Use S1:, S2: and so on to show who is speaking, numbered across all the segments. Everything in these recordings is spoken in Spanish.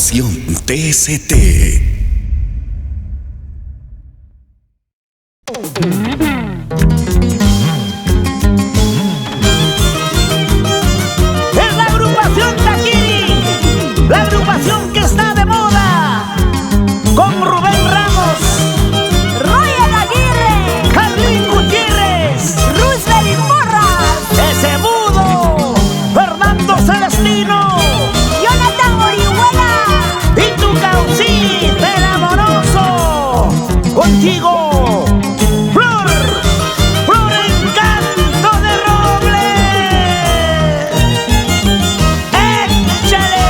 S1: Corporación TST.
S2: Es la agrupación Taquini, la agrupación que está de moda, con Rubén Ramos,
S3: Royal Aguirre,
S2: Carlín Gutiérrez,
S3: Roosevelt Porras,
S2: ese mudo, Fernando Celestino,
S3: Jonathan Orihuela,
S2: y tu Caucita, el amoroso, contigo, Flor Encanto de Roble. ¡Échale!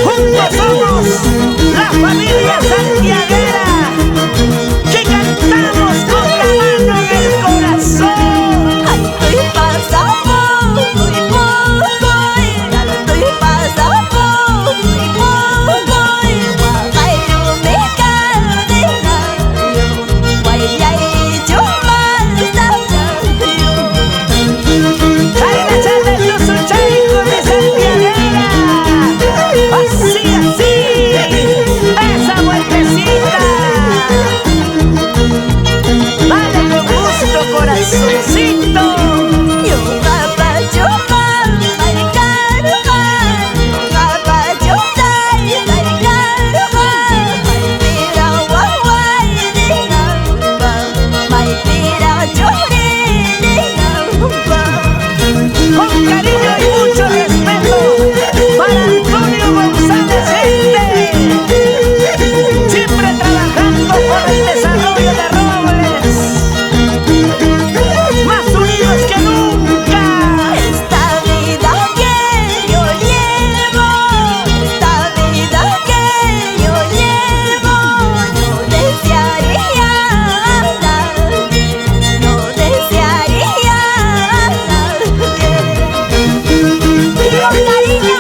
S2: Juntos somos la familia santiaguera que cantamos con la mano en el corazón.
S3: estoy pasando muy poco, ya lo estoy pasando muy poco, guapayo me cadena, guaya y yo más
S2: Ay, la charla de los ochaico de santiaguera. Así, esa vueltecita. Dale con gusto, corazoncito. Con cariño y mucho respeto para Antonio González Gente, siempre trabajando por el desarrollo de Robles, más unidos que nunca.
S3: Esta vida que yo llevo, no desearía nadie, no desearía nadie. Y con cariño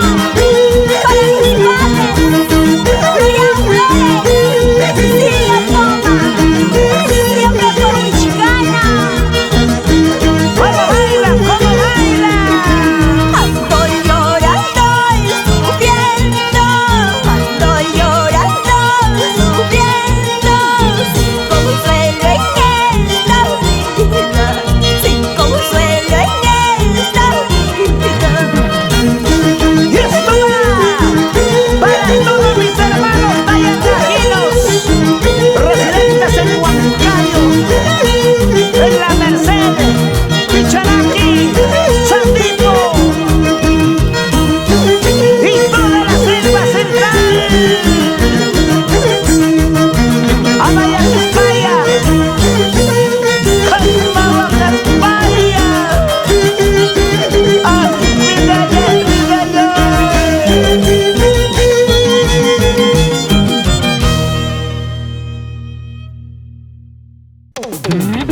S3: para mis padres, Julián Flores, Silvia Toma, siempre por mi chicana.
S2: ¿Cómo baila? ¿Cómo baila?
S3: Ando llorando y sufriendo, ando llorando y sufriendo, sin consuelo en esta vida, sin consuelo en esta vida.
S2: Y esto va para todos mis hermanos tayantajinos, residentes en Huancayo, en La Merced, Picharaqui, Sandito y toda la selva central. Amaya Caspaya, Calmaba Caspaya. Ay,